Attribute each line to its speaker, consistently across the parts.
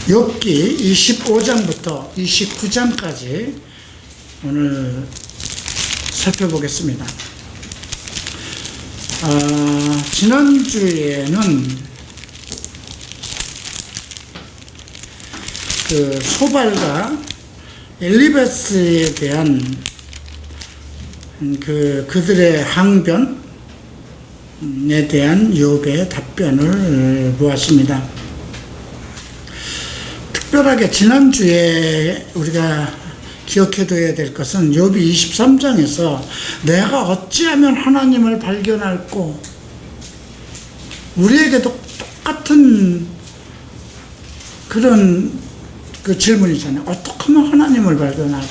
Speaker 1: 욥기 25장부터 29장까지 오늘 살펴보겠습니다. 지난주에는 그 소발과 엘리베스에 대한 그들의 항변에 대한 욥의 답변을 보았습니다. 특별하게 지난주에 우리가 기억해둬야 될 것은 욥이 23장에서 내가 어찌하면 하나님을 발견할꼬, 우리에게도 똑같은 그런 그 질문이잖아요. 어떻게 하면 하나님을 발견할꼬?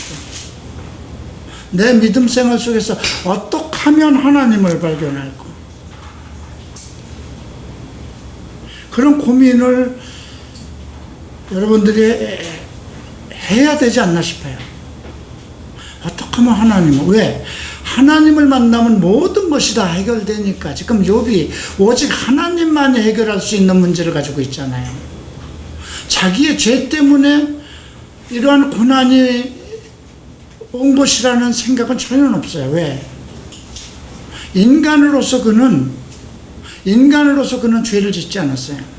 Speaker 1: 내 믿음 생활 속에서 어떻게 하면 하나님을 발견할꼬? 그런 고민을 여러분들이 해야 되지 않나 싶어요. 어떻게 하면 하나님을, 왜? 하나님을 만나면 모든 것이 다 해결되니까. 지금 욥이 오직 하나님만이 해결할 수 있는 문제를 가지고 있잖아요. 자기의 죄 때문에 이러한 고난이 온 것이라는 생각은 전혀 없어요. 왜? 인간으로서 그는 죄를 짓지 않았어요.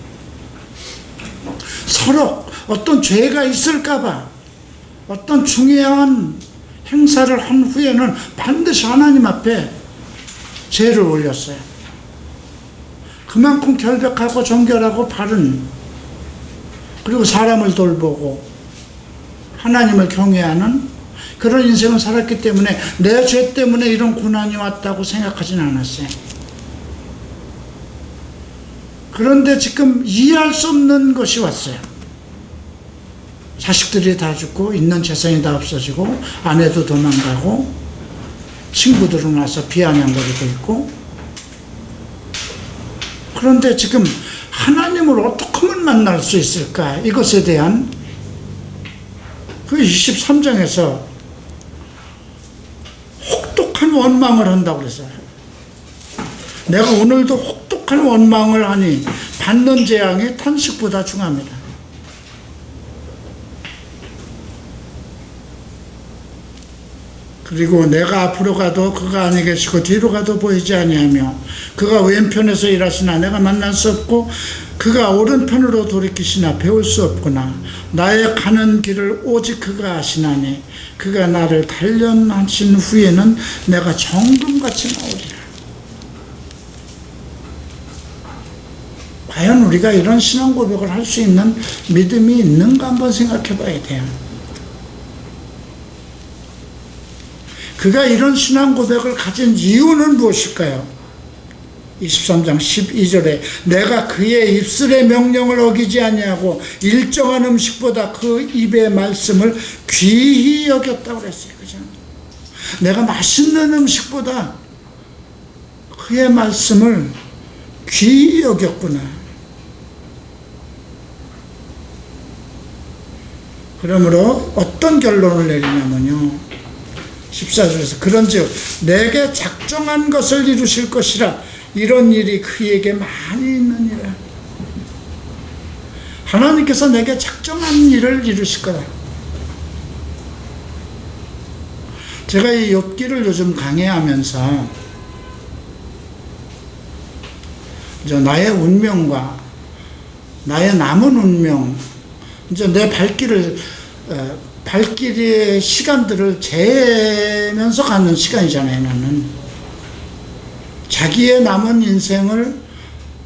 Speaker 1: 서로 어떤 죄가 있을까봐 어떤 중요한 행사를 한 후에는 반드시 하나님 앞에 죄를 올렸어요. 그만큼 결백하고 정결하고 바른, 그리고 사람을 돌보고 하나님을 경외하는 그런 인생을 살았기 때문에 내 죄 때문에 이런 고난이 왔다고 생각하진 않았어요. 그런데 지금 이해할 수 없는 것이 왔어요. 자식들이 다 죽고 있는 재산이 다 없어지고 아내도 도망가고 친구들은 와서 비아냥거리고 있고, 그런데 지금 하나님을 어떻게 하면 만날 수 있을까? 이것에 대한 그 23장에서 혹독한 원망을 한다고 그랬어요. 내가 오늘도 혹독한 원망을 하니 받는 재앙이 탄식보다 중합니다. 그리고 내가 앞으로 가도 그가 아니 계시고 뒤로 가도 보이지 아니하며 그가 왼편에서 일하시나 내가 만날 수 없고 그가 오른편으로 돌이키시나 배울 수 없구나. 나의 가는 길을 오직 그가 아시나니 그가 나를 단련하신 후에는 내가 정금같이 나오리라. 과연 우리가 이런 신앙 고백을 할 수 있는 믿음이 있는가 한번 생각해 봐야 돼요. 그가 이런 신앙 고백을 가진 이유는 무엇일까요? 23장 12절에 내가 그의 입술의 명령을 어기지 아니하고 일정한 음식보다 그 입의 말씀을 귀히 여겼다고 그랬어요. 그죠? 내가 맛있는 음식보다 그의 말씀을 귀히 여겼구나. 그러므로 어떤 결론을 내리냐면요, 14절에서 그런즉 내게 작정한 것을 이루실 것이라 이런 일이 그에게 많이 있느니라. 하나님께서 내게 작정한 일을 이루실 거다. 제가 이 욥기를 요즘 강해하면서 이제 나의 운명과 나의 남은 운명, 이제 내 발길의 시간들을 재면서 가는 시간이잖아요. 나는 자기의 남은 인생을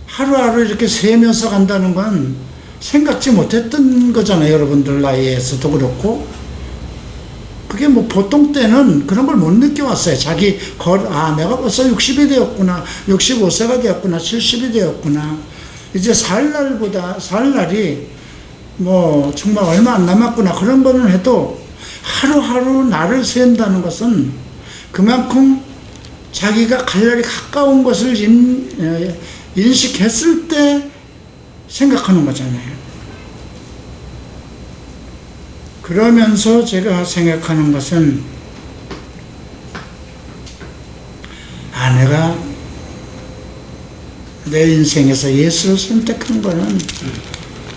Speaker 1: 하루하루 이렇게 세면서 간다는 건 생각지 못했던 거잖아요. 여러분들 나이에서도 그렇고, 그게 뭐 보통 때는 그런 걸 못 느껴왔어요. 내가 벌써 60이 되었구나, 65세가 되었구나, 70이 되었구나, 이제 살 날이 뭐 정말 얼마 안 남았구나, 그런 거는 해도 하루하루 나를 세운다는 것은 그만큼 자기가 갈 날이 가까운 것을 인식했을 때 생각하는 거잖아요. 그러면서 제가 생각하는 것은 내가 내 인생에서 예수를 선택한 거는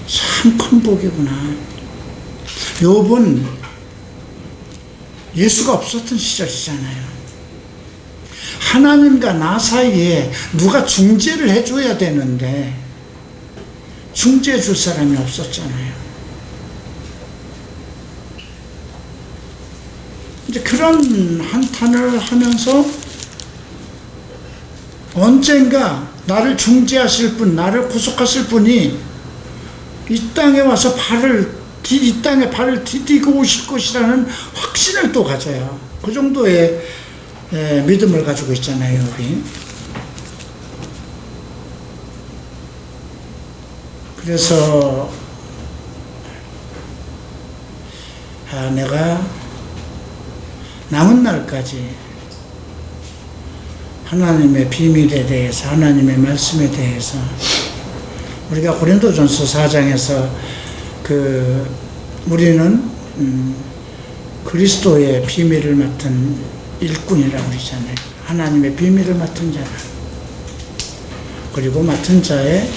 Speaker 1: 참 참 큰 복이구나. 욥은 예수가 없었던 시절이잖아요. 하나님과 나 사이에 누가 중재를 해줘야 되는데 중재해 줄 사람이 없었잖아요. 이제 그런 한탄을 하면서 언젠가 나를 중재하실 분, 나를 구속하실 분이 이 땅에 와서 이 땅에 발을 디디고 오실 것이라는 확신을 또 가져요. 그 정도의 믿음을 가지고 있잖아요, 여기. 그래서 내가 남은 날까지 하나님의 비밀에 대해서, 하나님의 말씀에 대해서, 우리가 고린도전서 4장에서 우리는 그리스도의 비밀을 맡은 일꾼이라고 그러잖아요. 하나님의 비밀을 맡은 자라. 그리고 맡은 자에는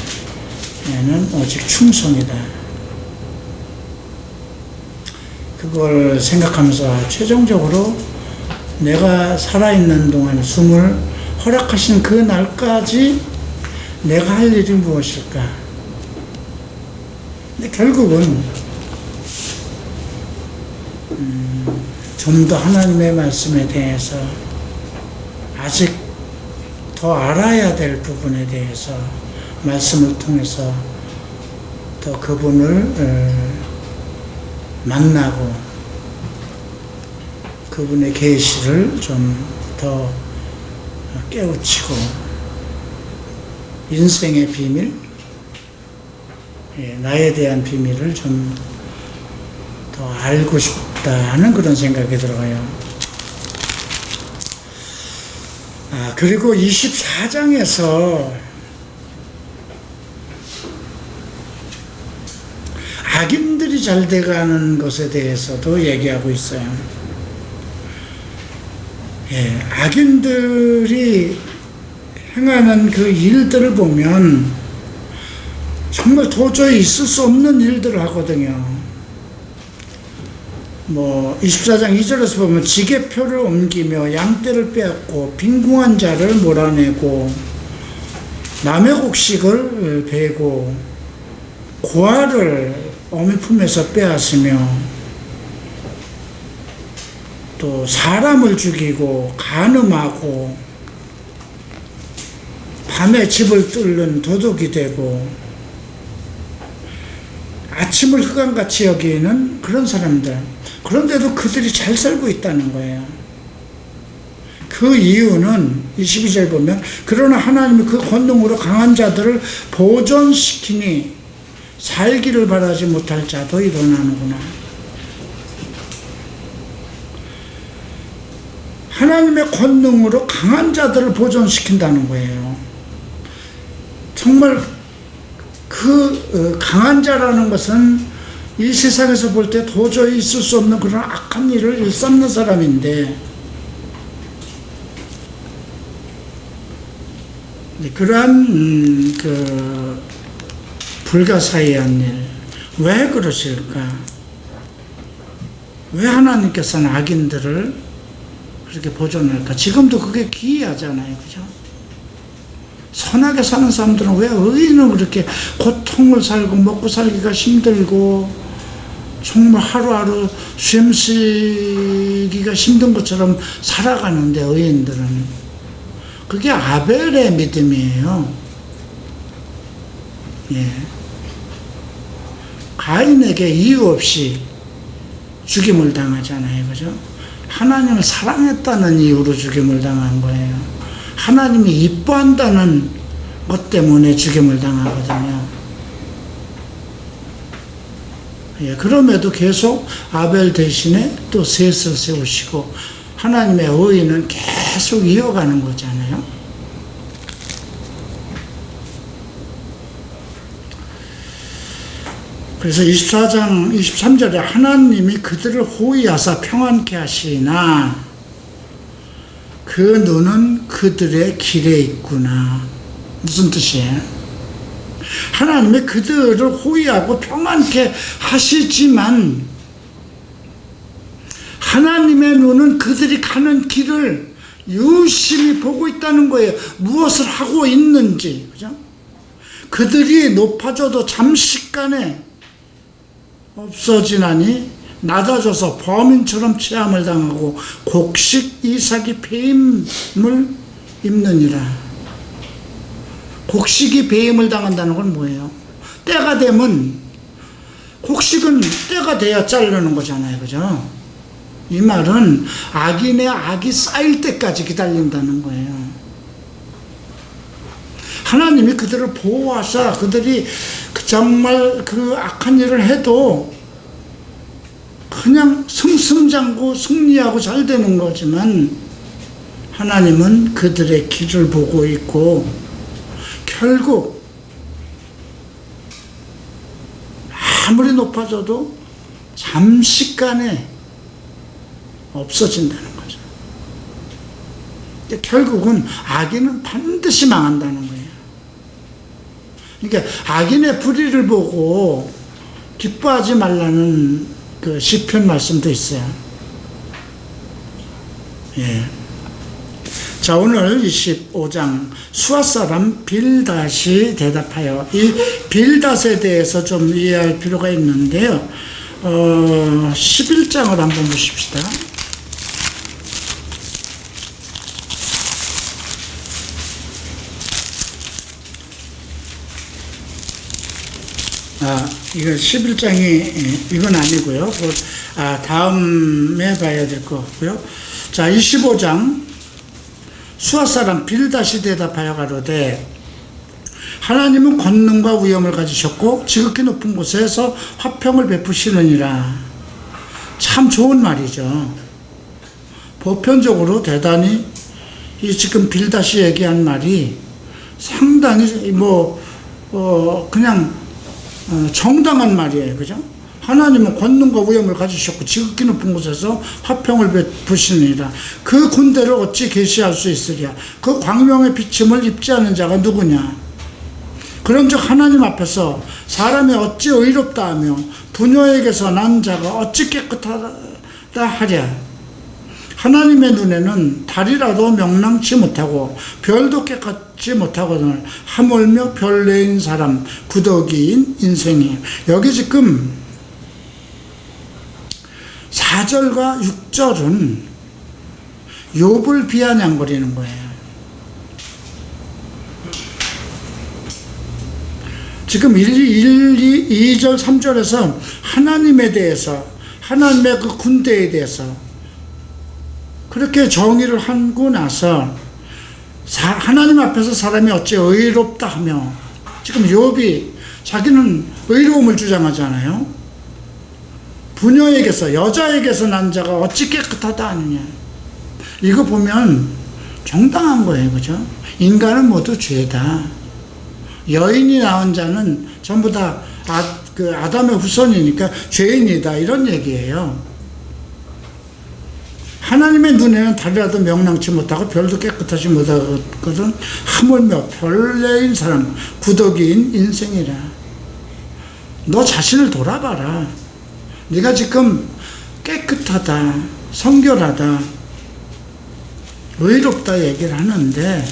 Speaker 1: 오직 충성이다. 그걸 생각하면서 최종적으로 내가 살아있는 동안 숨을 허락하신 그 날까지 내가 할 일이 무엇일까? 근데 결국은 좀 더 하나님의 말씀에 대해서 아직 더 알아야 될 부분에 대해서 말씀을 통해서 더 그분을 만나고 그분의 계시를 좀 더 깨우치고 인생의 비밀, 나에 대한 비밀을 좀 더 알고 싶다는 그런 생각이 들어요. 그리고 24장에서 악인들이 잘 돼가는 것에 대해서도 얘기하고 있어요. 악인들이 행하는 그 일들을 보면 정말 도저히 있을 수 없는 일들을 하거든요. 24장 2절에서 보면 지게표를 옮기며 양떼를 빼앗고 빈궁한 자를 몰아내고 남의 곡식을 베고 고아를 어미 품에서 빼앗으며 또 사람을 죽이고 간음하고 밤에 집을 뚫는 도둑이 되고 아침을 흑암같이 여기는 그런 사람들. 그런데도 그들이 잘 살고 있다는 거예요. 그 이유는 22절 보면 그러나 하나님이 그 권능으로 강한 자들을 보존시키니 살기를 바라지 못할 자도 일어나는구나. 하나님의 권능으로 강한 자들을 보존시킨다는 거예요. 정말 강한 자라는 것은 이 세상에서 볼 때 도저히 있을 수 없는 그런 악한 일을 일삼는 사람인데, 그러한 불가사의한 일, 왜 그러실까? 왜 하나님께서는 악인들을 그렇게 보존할까? 지금도 그게 기이하잖아요, 그죠? 선하게 사는 사람들은 왜 의인은 그렇게 고통을 살고 먹고 살기가 힘들고 정말 하루하루 쉼쉬기가 힘든 것처럼 살아가는데, 의인들은 그게 아벨의 믿음이에요. 가인에게 이유 없이 죽임을 당하잖아요, 그죠? 하나님을 사랑했다는 이유로 죽임을 당한 거예요. 하나님이 이뻐한다는 것 때문에 죽임을 당하거든요. 그럼에도 계속 아벨 대신에 또 셋을 세우시고 하나님의 의의는 계속 이어가는 거잖아요. 그래서 24장 23절에 하나님이 그들을 호위하사 평안케 하시나 그 눈은 그들의 길에 있구나. 무슨 뜻이에요? 하나님의 그들을 호위하고 평안케 하시지만 하나님의 눈은 그들이 가는 길을 유심히 보고 있다는 거예요. 무엇을 하고 있는지, 그죠? 그들이 높아져도 잠시간에 없어지나니 낮아져서 범인처럼 체함을 당하고 곡식 이삭이 배임을 입느니라. 곡식이 배임을 당한다는 건 뭐예요? 때가 되면, 곡식은 때가 돼야 자르는 거잖아요, 그죠? 이 말은 악인의 악이 쌓일 때까지 기다린다는 거예요. 하나님이 그들을 보호하사 그들이 정말 그 악한 일을 해도 그냥 승승장구 승리하고 잘 되는 거지만 하나님은 그들의 길을 보고 있고 결국 아무리 높아져도 잠시간에 없어진다는 거죠. 결국은 악인은 반드시 망한다는 거예요. 그러니까 악인의 불의를 보고 기뻐하지 말라는 그 시편 말씀도 있어요. 예. 자, 오늘 25장 수아 사람 빌닷이 대답하여, 이 빌닷에 대해서 좀 이해할 필요가 있는데요. 11장을 한번 보십시다. 이거 11장이 이건 아니고요. 다음에 봐야 될 것 같고요. 자, 25장 수아 사람 빌닷이 대답하여 가로되 하나님은 권능과 위엄을 가지셨고 지극히 높은 곳에서 화평을 베푸시느니라. 참 좋은 말이죠. 보편적으로 대단히 이 지금 빌닷이 얘기한 말이 상당히 그냥 정당한 말이에요. 그죠? 하나님은 권능과 위엄을 가지셨고 지극히 높은 곳에서 화평을 베푸시느니라. 그 군대를 어찌 계시할 수 있으랴. 그 광명의 비침을 입지 않은 자가 누구냐. 그런즉 하나님 앞에서 사람이 어찌 의롭다 하며 부녀에게서 난 자가 어찌 깨끗하다 하랴. 하나님의 눈에는 달이라도 명랑치 못하고 별도 깨끗지 못하거늘 하물며 별내인 사람 구더기인 인생이. 여기 지금 4절과 6절은 욥을 비아냥거리는 거예요. 지금 2절 3절에서 하나님에 대해서, 하나님의 그 군대에 대해서 그렇게 정의를 하고 나서 하나님 앞에서 사람이 어찌 의롭다 하며, 지금 욥이 자기는 의로움을 주장하잖아요. 부녀에게서, 여자에게서 난 자가 어찌 깨끗하다 하느냐. 이거 보면 정당한 거예요. 그죠? 인간은 모두 죄다. 여인이 낳은 자는 전부 다 아담의 후손이니까 죄인이다, 이런 얘기예요. 하나님의 눈에는 달이라도 명랑치 못하고 별도 깨끗하지 못하거든 하물며 별내인 사람 구더기인 인생이라. 너 자신을 돌아봐라. 네가 지금 깨끗하다, 성결하다, 의롭다 얘기를 하는데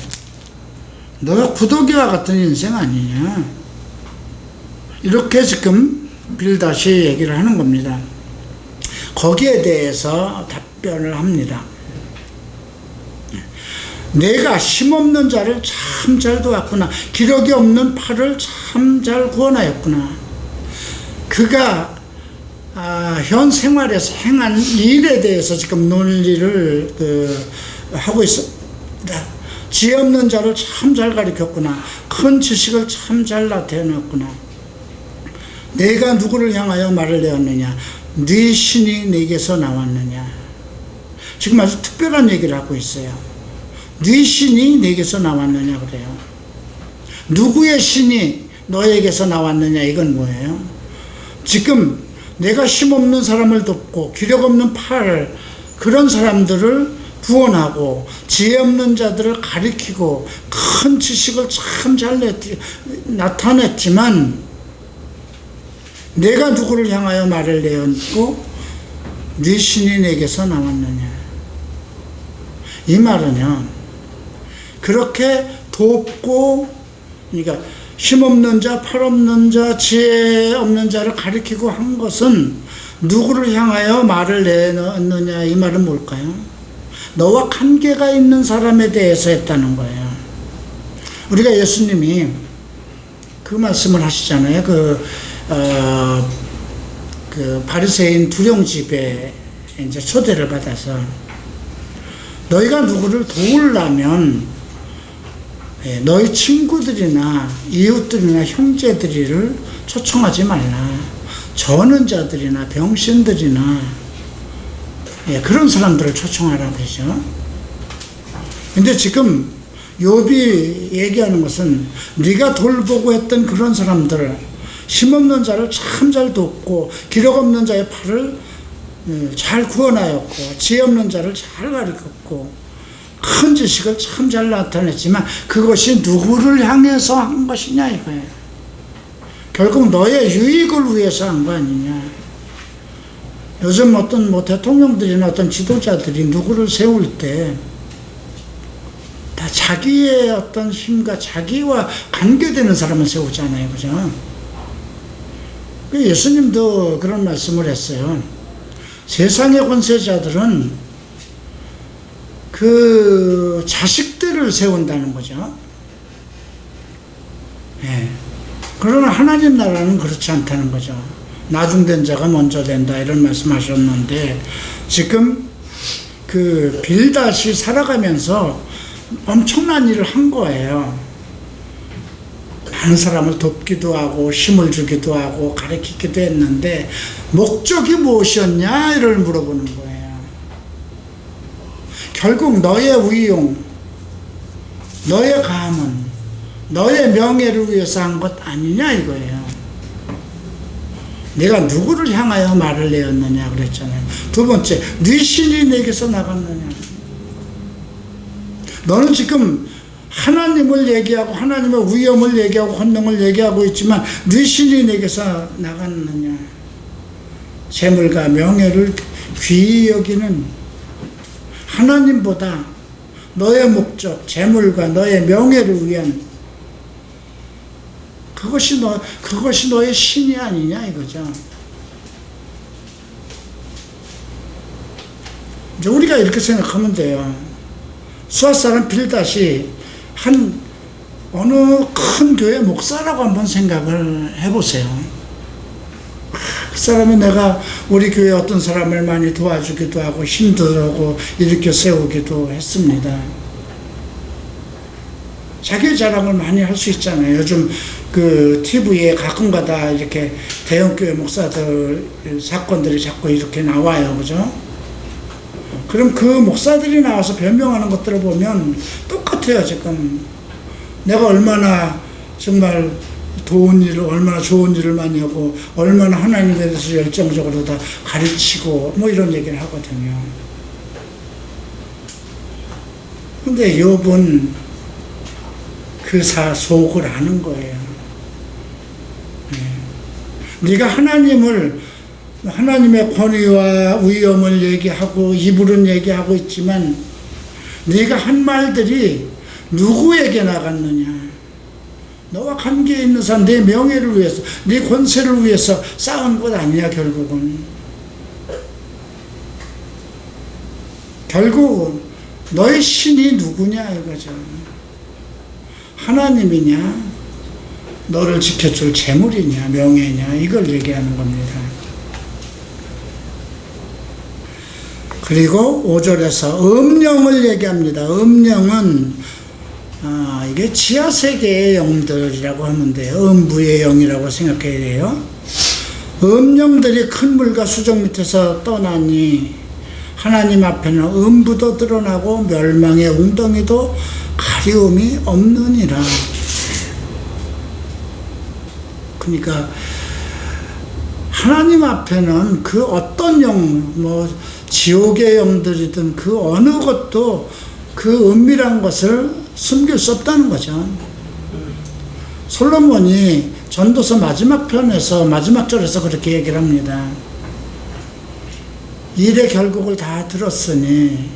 Speaker 1: 너가 구더기와 같은 인생 아니냐. 이렇게 지금 빌닷이 얘기를 하는 겁니다. 거기에 대해서 답변을 합니다. 내가 힘없는 자를 참 잘 도왔구나. 기력이 없는 팔을 참 잘 구원하였구나. 그가 현 생활에서 행한 일에 대해서 지금 논리를 하고 있습니다. 지혜 없는 자를 참 잘 가르쳤구나. 큰 지식을 참 잘 나타내었구나. 내가 누구를 향하여 말을 내었느냐. 네 신이 내게서 나왔느냐. 지금 아주 특별한 얘기를 하고 있어요. 네 신이 내게서 나왔느냐 그래요. 누구의 신이 너에게서 나왔느냐, 이건 뭐예요? 지금 내가 힘없는 사람을 돕고 기력 없는 팔, 그런 사람들을 구원하고 지혜 없는 자들을 가리키고 큰 지식을 참 잘 나타냈지만 내가 누구를 향하여 말을 내었고 네 신이 내게서 나왔느냐. 이 말은요, 그렇게 돕고, 그러니까 힘없는 자, 팔 없는 자, 지혜 없는 자를 가리키고 한 것은 누구를 향하여 말을 내었느냐. 이 말은 뭘까요? 너와 관계가 있는 사람에 대해서 했다는 거예요. 우리가 예수님이 그 말씀을 하시잖아요. 그 바리새인 두령집에 이제 초대를 받아서 너희가 누구를 도우려면 너희 친구들이나 이웃들이나 형제들이를 초청하지 말라. 저는 자들이나 병신들이나 그런 사람들을 초청하라고 그러죠. 근데 지금 욥이 얘기하는 것은 네가 돌보고 했던 그런 사람들, 힘없는 자를 참 잘 돕고 기력 없는 자의 팔을 잘 구원하였고 지혜 없는 자를 잘 가르쳤고 큰 지식을 참 잘 나타냈지만 그것이 누구를 향해서 한 것이냐 이거예요. 결국 너의 유익을 위해서 한 거 아니냐. 요즘 어떤 대통령들이나 어떤 지도자들이 누구를 세울 때 다 자기의 어떤 힘과 자기와 관계되는 사람을 세우잖아요. 그죠? 예수님도 그런 말씀을 했어요. 세상의 권세자들은 그 자식들을 세운다는 거죠. 그러나 하나님 나라는 그렇지 않다는 거죠. 나중된 자가 먼저 된다 이런 말씀하셨는데 지금 그 빌닷이 살아가면서 엄청난 일을 한 거예요. 많은 사람을 돕기도 하고 힘을 주기도 하고 가르치기도 했는데 목적이 무엇이었냐를 물어보는 거예요. 결국 너의 위용, 너의 가문, 너의 명예를 위해서 한 것 아니냐 이거예요. 내가 누구를 향하여 말을 내었느냐 그랬잖아요. 두 번째, 네 신이 내게서 나갔느냐. 너는 지금 하나님을 얘기하고 하나님의 위엄을 얘기하고 권능을 얘기하고 있지만 네 신이 내게서 나갔느냐. 재물과 명예를 귀히 여기는 하나님보다 너의 목적, 재물과 너의 명예를 위한 그것이 너의 신이 아니냐 이거죠. 이제 우리가 이렇게 생각하면 돼요. 수앗 사람 빌닷이 어느 큰 교회 목사라고 한번 생각을 해보세요. 그 사람이 내가 우리 교회 어떤 사람을 많이 도와주기도 하고 힘들고 일으켜 세우기도 했습니다. 자기 자랑을 많이 할 수 있잖아요. 요즘 그 TV에 가끔가다 이렇게 대형교회 목사들 사건들이 자꾸 이렇게 나와요. 그죠? 그럼 그 목사들이 나와서 변명하는 것들을 보면 똑같아요. 지금 내가 얼마나 정말 얼마나 좋은 일을 많이 하고 얼마나 하나님에 대해서 열정적으로 다 가르치고 뭐 이런 얘기를 하거든요. 근데 욥은 그 속을 아는 거예요. 네가 하나님의 권위와 위엄을 얘기하고 이불은 얘기하고 있지만 네가 한 말들이 누구에게 나갔느냐. 너와 관계에 있는 사람, 내 명예를 위해서, 네 권세를 위해서 싸운 것 아니야. 결국은 너의 신이 누구냐 이거죠. 하나님이냐, 너를 지켜줄 재물이냐, 명예냐, 이걸 얘기하는 겁니다. 그리고 5절에서 음령을 얘기합니다. 음령은 이게 지하세계의 영들이라고 하면 돼요. 음부의 영이라고 생각해야 돼요. 음령들이 큰 물과 수정 밑에서 떠나니 하나님 앞에는 음부도 드러나고 멸망의 웅덩이도 가리움이 없느니라. 그러니까 하나님 앞에는 그 어떤 영, 지옥의 영들이든 그 어느 것도 그 은밀한 것을 숨길 수 없다는 거죠. 솔로몬이 전도서 마지막 편에서 마지막 절에서 그렇게 얘기를 합니다. 일의 결국을 다 들었으니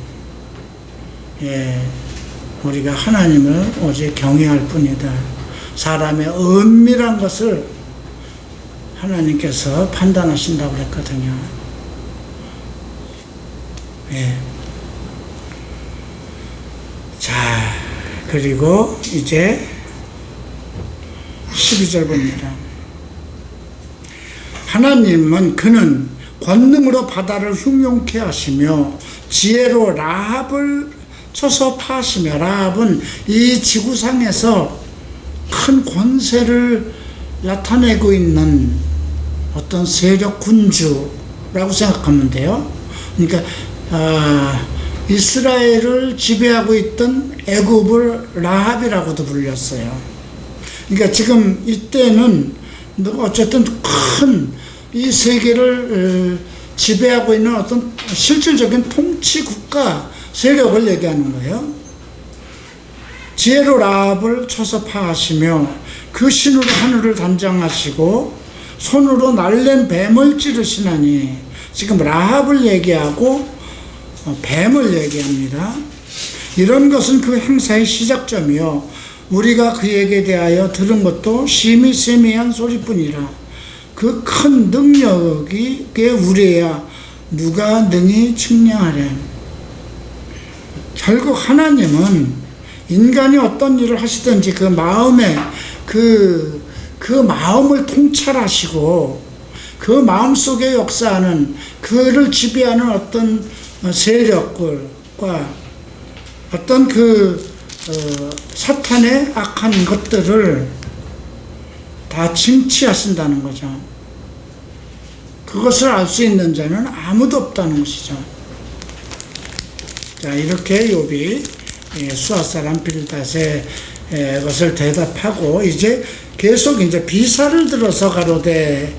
Speaker 1: 우리가 하나님을 오직 경외할 뿐이다. 사람의 은밀한 것을 하나님께서 판단하신다고 그랬거든요. 자, 그리고 이제 12절 봅니다. 하나님은 그는 권능으로 바다를 흉용케 하시며 지혜로 라합을 쳐서 파시며, 라합은 이 지구상에서 큰 권세를 나타내고 있는 어떤 세력 군주라고 생각하면 돼요. 그러니까 이스라엘을 지배하고 있던 애굽을 라합이라고도 불렸어요. 그러니까 지금 이때는 어쨌든 큰 이 세계를 지배하고 있는 어떤 실질적인 통치 국가 세력을 얘기하는 거예요. 지혜로 라합을 쳐서 파하시며 그 신으로 하늘을 단장하시고 손으로 날랜 뱀을 찌르시나니, 지금 라합을 얘기하고 뱀을 얘기합니다. 이런 것은 그 행사의 시작점이요 우리가 그에게 대하여 들은 것도 심히 세미한 소리뿐이라. 그 큰 능력이 우리야 누가 능히 측량하랴. 결국 하나님은 인간이 어떤 일을 하시든지 그 마음에 그 마음을 통찰하시고 그 마음 속에 역사하는 그를 지배하는 어떤 세력과 어떤 사탄의 악한 것들을 다 징치하신다는 거죠. 그것을 알 수 있는 자는 아무도 없다는 것이죠. 자, 이렇게 욥이 수아 사람 빌닷의 것을 대답하고 이제 계속 이제 비사를 들어서 가로되,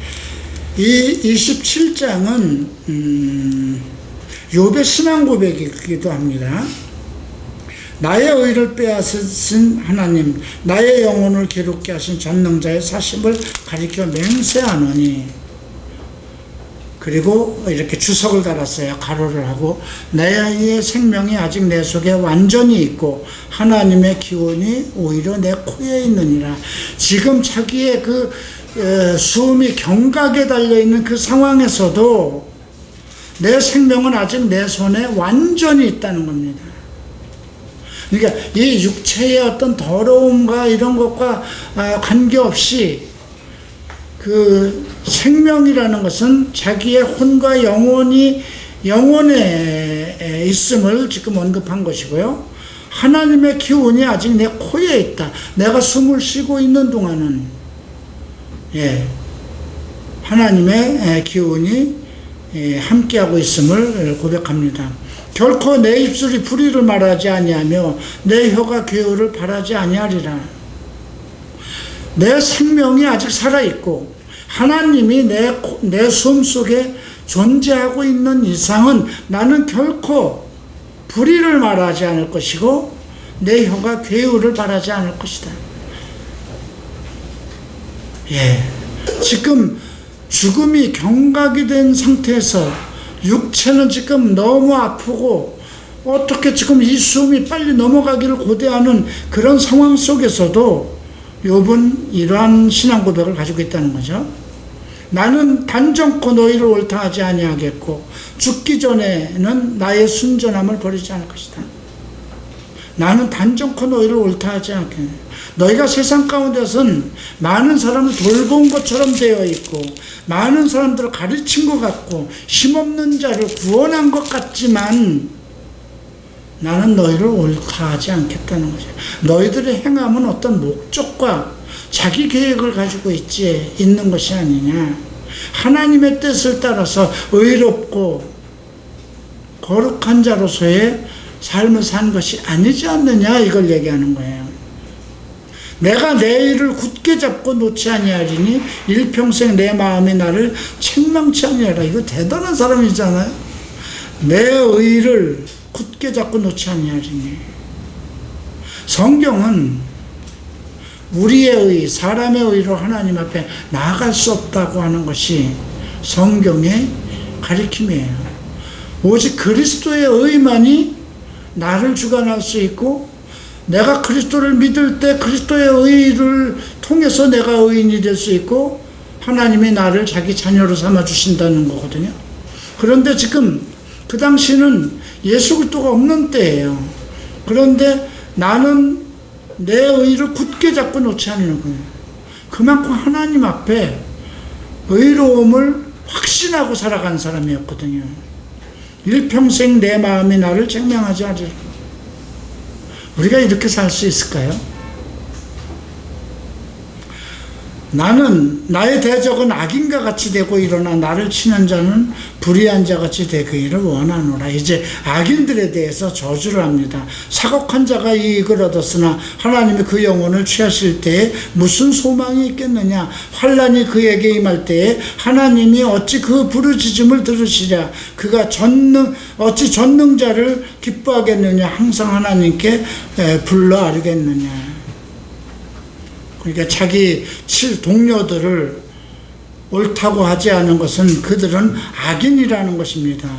Speaker 1: 이 27장은 욥의 신앙 고백이기도 합니다. 나의 의를 빼앗으신 하나님, 나의 영혼을 괴롭게 하신 전능자의 사심을 가리켜 맹세하노니. 그리고 이렇게 주석을 달았어요. 가로를 하고, 내 생명이 아직 내 속에 완전히 있고 하나님의 기운이 오히려 내 코에 있느니라. 지금 자기의 숨이 경각에 달려있는 그 상황에서도 내 생명은 아직 내 손에 완전히 있다는 겁니다. 그러니까 이 육체의 어떤 더러움과 이런 것과 관계없이 그 생명이라는 것은 자기의 혼과 영혼에 있음을 지금 언급한 것이고요. 하나님의 기운이 아직 내 코에 있다. 내가 숨을 쉬고 있는 동안은 하나님의 기운이 함께하고 있음을 고백합니다. 결코 내 입술이 불의를 말하지 아니하며 내 혀가 괴호를 바라지 아니하리라. 내 생명이 아직 살아있고 하나님이 내 숨 속에 존재하고 있는 이상은 나는 결코 불의를 말하지 않을 것이고 내 혀가 괴우를 바라지 않을 것이다. 지금 죽음이 경각이 된 상태에서 육체는 지금 너무 아프고 어떻게 지금 이 숨이 빨리 넘어가기를 고대하는 그런 상황 속에서도 욥은 이러한 신앙 고백을 가지고 있다는 거죠. 나는 단정코 너희를 옳다 하지 아니하겠고 죽기 전에는 나의 순전함을 버리지 않을 것이다. 나는 단정코 너희를 옳다 하지 않겠네. 너희가 세상 가운데서는 많은 사람을 돌본 것처럼 되어 있고 많은 사람들을 가르친 것 같고 힘없는 자를 구원한 것 같지만 나는 너희를 옳다 하지 않겠다는 거죠. 너희들의 행함은 어떤 목적과 자기 계획을 가지고 있는 것이 아니냐. 하나님의 뜻을 따라서 의롭고 거룩한 자로서의 삶을 산 것이 아니지 않느냐, 이걸 얘기하는 거예요. 내가 내 일을 굳게 잡고 놓지 아니하리니 일평생 내 마음이 나를 책망치 아니하라. 이거 대단한 사람이잖아요. 내 의를 굳게 잡고 놓지 아니하리니. 성경은 우리의 의, 사람의 의로 하나님 앞에 나아갈 수 없다고 하는 것이 성경의 가르침이에요. 오직 그리스도의 의만이 나를 주관할 수 있고, 내가 그리스도를 믿을 때 그리스도의 의를 통해서 내가 의인이 될 수 있고, 하나님이 나를 자기 자녀로 삼아 주신다는 거거든요. 그런데 지금 그 당시는 예수 그리스도가 없는 때예요. 그런데 나는 내 의를 굳게 잡고 놓지 않는 거예요. 그만큼 하나님 앞에 의로움을 확신하고 살아간 사람이었거든요. 일평생 내 마음이 나를 책망하지 않으리라. 우리가 이렇게 살 수 있을까요? 나는 나의 대적은 악인과 같이 되고 일어나 나를 치는 자는 불의한 자 같이 되기를 원하노라. 이제 악인들에 대해서 저주를 합니다. 사곡한 자가 이익을 얻었으나 하나님이 그 영혼을 취하실 때에 무슨 소망이 있겠느냐. 환난이 그에게 임할 때에 하나님이 어찌 그 부르짖음을 들으시랴. 그가 어찌 전능자를 기뻐하겠느냐. 항상 하나님께 불러 아뢰겠느냐. 그러니까 자기 동료들을 옳다고 하지 않은 것은 그들은 악인이라는 것입니다.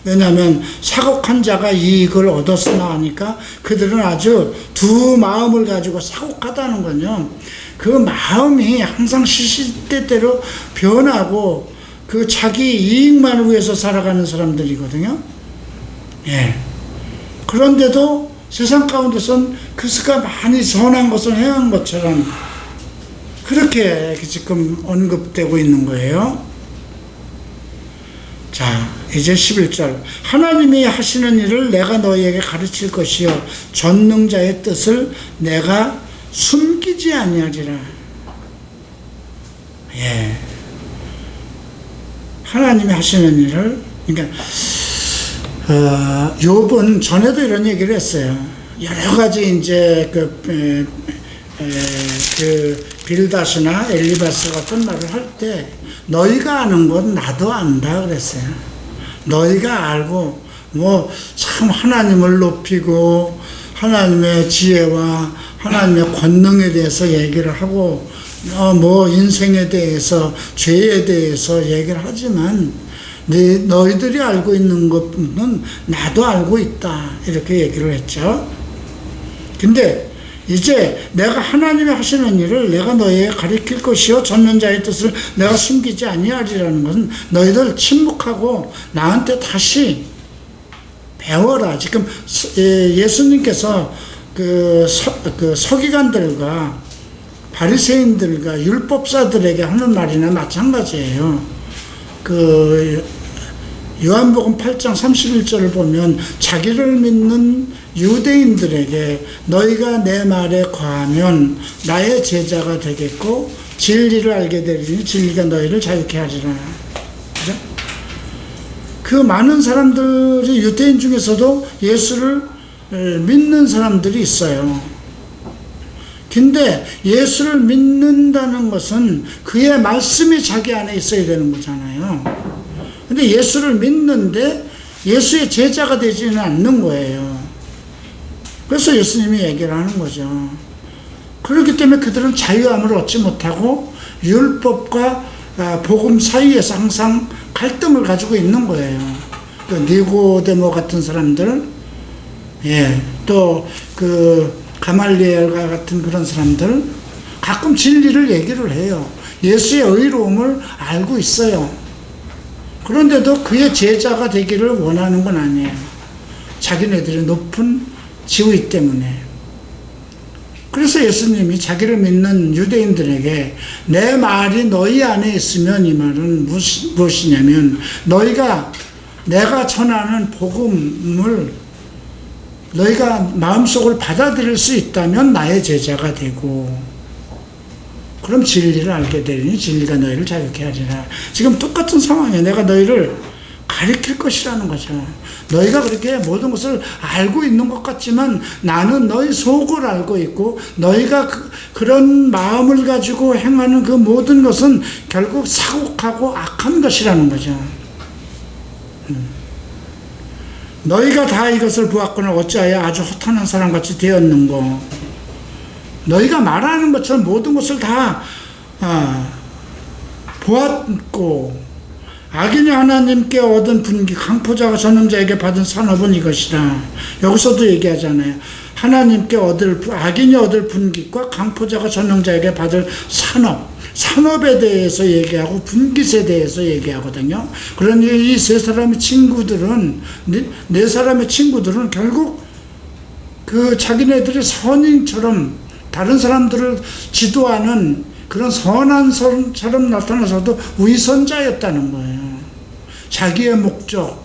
Speaker 1: 왜냐하면 사곡한 자가 이익을 얻었으나 하니까 그들은 아주 두 마음을 가지고 사곡하다는 건요, 그 마음이 항상 시시때때로 변하고 그 자기 이익만을 위해서 살아가는 사람들이거든요. 예. 그런데도 세상 가운데선 그스가 많이 선한 것을 행한 것처럼 그렇게 지금 언급되고 있는 거예요. 자, 이제 11절. 하나님이 하시는 일을 내가 너희에게 가르칠 것이요 전능자의 뜻을 내가 숨기지 아니하리라. 예. 하나님이 하시는 일을, 그러니까 욥은 전에도 이런 얘기를 했어요. 여러 가지 이제 그 빌닷이나 엘리바스 같은 말을 할 때 너희가 아는 건 나도 안다 그랬어요. 너희가 알고 뭐 참 하나님을 높이고 하나님의 지혜와 하나님의 권능에 대해서 얘기를 하고 뭐 인생에 대해서 죄에 대해서 얘기를 하지만 너희들이 알고 있는 것은 나도 알고 있다 이렇게 얘기를 했죠. 근데 이제 내가 하나님이 하시는 일을 내가 너희에게 가르칠 것이요 전능자의 뜻을 내가 숨기지 아니하리라는 것은 너희들 침묵하고 나한테 다시 배워라. 지금 예수님께서 그 서기관들과 바리새인들과 율법사들에게 하는 말이나 마찬가지예요. 그 요한복음 8장 31절을 보면 자기를 믿는 유대인들에게 너희가 내 말에 거하면 나의 제자가 되겠고 진리를 알게 되리니 진리가 너희를 자유케 하리라. 그죠? 그 많은 사람들이 유대인 중에서도 예수를 믿는 사람들이 있어요. 근데 예수를 믿는다는 것은 그의 말씀이 자기 안에 있어야 되는 거잖아요. 근데 예수를 믿는데 예수의 제자가 되지는 않는 거예요. 그래서 예수님이 얘기를 하는 거죠. 그렇기 때문에 그들은 자유함을 얻지 못하고 율법과 복음 사이에서 항상 갈등을 가지고 있는 거예요. 그 니고데모 같은 사람들, 또 그 가말리엘과 같은 그런 사람들, 가끔 진리를 얘기를 해요. 예수의 의로움을 알고 있어요. 그런데도 그의 제자가 되기를 원하는 건 아니에요. 자기네들이 높은 지위 때문에. 그래서 예수님이 자기를 믿는 유대인들에게 내 말이 너희 안에 있으면, 이 말은 무엇이냐면 내가 전하는 복음을 너희가 마음속으로 받아들일 수 있다면 나의 제자가 되고, 그럼 진리를 알게 되리니 진리가 너희를 자유케 하리라. 지금 똑같은 상황이에요. 내가 너희를 가르칠 것이라는 거죠. 너희가 그렇게 모든 것을 알고 있는 것 같지만 나는 너희 속을 알고 있고, 너희가 그런 마음을 가지고 행하는 그 모든 것은 결국 사곡하고 악한 것이라는 거죠. 너희가 다 이것을 보았거늘 어찌하여 아주 허탄한 사람같이 되었는고. 너희가 말하는 것처럼 모든 것을 다 보았고, 악인이 하나님께 얻은 분기, 강포자가 전능자에게 받은 산업은 이것이라. 여기서도 얘기하잖아요. 하나님께 악인이 얻을 분깃과 강포자가 전능자에게 받을 산업에 대해서 얘기하고 분깃에 대해서 얘기하거든요. 그러니 이 세 사람의 친구들은, 네 사람의 친구들은 결국 그 자기네들이 선인처럼 다른 사람들을 지도하는 그런 선한 사람처럼 나타나서도 위선자였다는 거예요. 자기의 목적,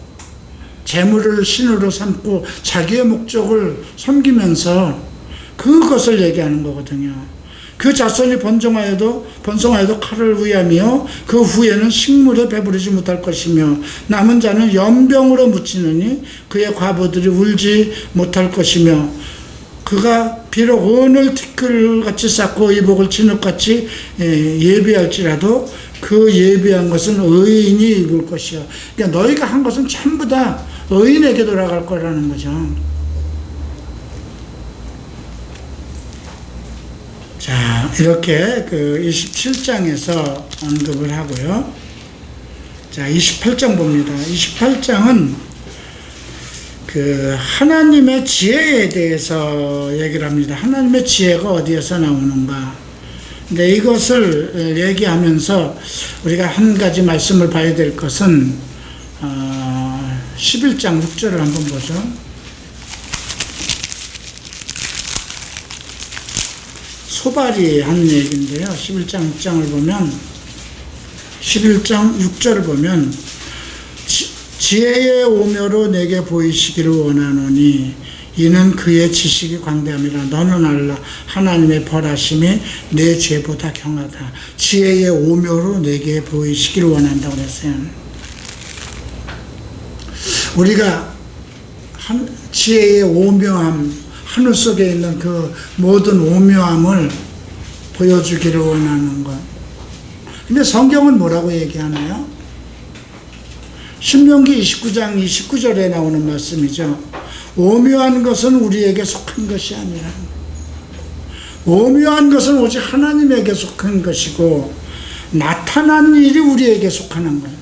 Speaker 1: 재물을 신으로 삼고 자기의 목적을 섬기면서 그것을 얘기하는 거거든요. 그 자손이 번성하여도 칼을 위하며 그 후에는 식물에 배부르지 못할 것이며 남은 자는 연병으로 묻히느니 그의 과부들이 울지 못할 것이며 그가 비록 은을 티끌같이 쌓고 이복을 진흙같이 예비할지라도 그 예비한 것은 의인이 입을 것이요. 그러니까 너희가 한 것은 전부 다 의인에게 돌아갈 거라는 거죠. 자, 이렇게 그 27장에서 언급을 하고요. 자, 28장 봅니다. 28장은 그 하나님의 지혜에 대해서 얘기를 합니다. 하나님의 지혜가 어디에서 나오는가. 근데 이것을 얘기하면서 우리가 한 가지 말씀을 봐야 될 것은 11장 6절을 한번 보죠. 소발이 한 얘기인데요. 11장 6장을 보면 11장 6절을 보면 지혜의 오묘로 내게 보이시기를 원하노니 이는 그의 지식이 광대함이라. 너는 알라 하나님의 벌하심이 내 죄보다 경하다. 지혜의 오묘로 내게 보이시기를 원한다고 그랬어요. 우리가 지혜의 오묘함, 하늘 속에 있는 그 모든 오묘함을 보여주기를 원하는 것. 근데 성경은 뭐라고 얘기하나요? 신명기 29장 29절에 나오는 말씀이죠. 오묘한 것은 우리에게 속한 것이 아니라, 오묘한 것은 오직 하나님에게 속한 것이고 나타난 일이 우리에게 속하는 거예요.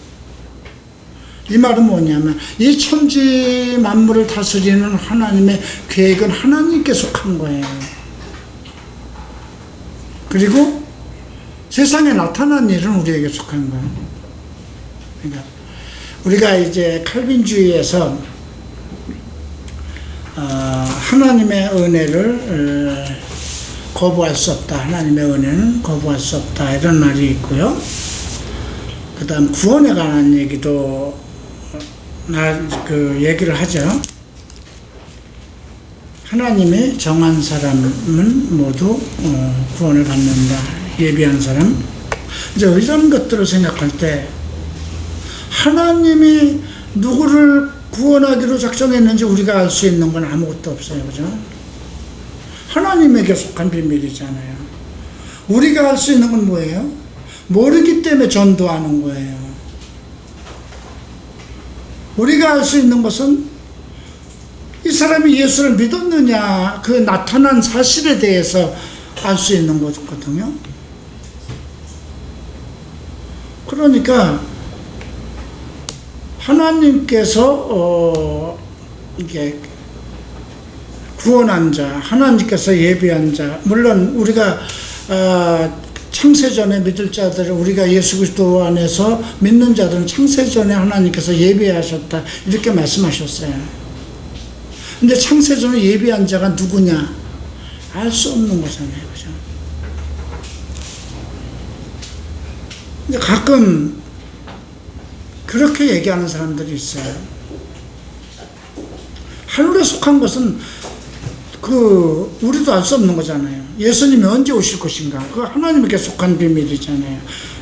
Speaker 1: 이 말은 뭐냐면 이 천지 만물을 다스리는 하나님의 계획은 하나님께 속한 거예요. 그리고 세상에 나타난 일은 우리에게 속한 거예요. 그러니까 우리가 이제 칼빈주의에서 하나님의 은혜를 거부할 수 없다. 하나님의 은혜는 거부할 수 없다. 이런 말이 있고요. 그 다음 구원에 관한 얘기도 얘기를 하죠. 하나님이 정한 사람은 모두 구원을 받는다. 예비한 사람. 이제 이런 것들을 생각할 때 하나님이 누구를 구원하기로 작정했는지 우리가 알 수 있는 건 아무것도 없어요. 그죠? 하나님에게 속한 비밀이잖아요. 우리가 알 수 있는 건 뭐예요? 모르기 때문에 전도하는 거예요. 우리가 알 수 있는 것은 이 사람이 예수를 믿었느냐, 그 나타난 사실에 대해서 알 수 있는 거거든요. 그러니까 하나님께서 이게 구원한 자, 하나님께서 예비한 자, 물론 우리가 창세전에 믿을 자들, 우리가 예수 그리스도 안에서 믿는 자들은 창세전에 하나님께서 예비하셨다 이렇게 말씀하셨어요. 근데 창세전에 예비한 자가 누구냐? 알 수 없는 거잖아요. 그죠? 근데 가끔 그렇게 얘기하는 사람들이 있어요. 하늘에 속한 것은 우리도 알 수 없는 거잖아요. 예수님이 언제 오실 것인가? 그거 하나님께 속한 비밀이잖아요.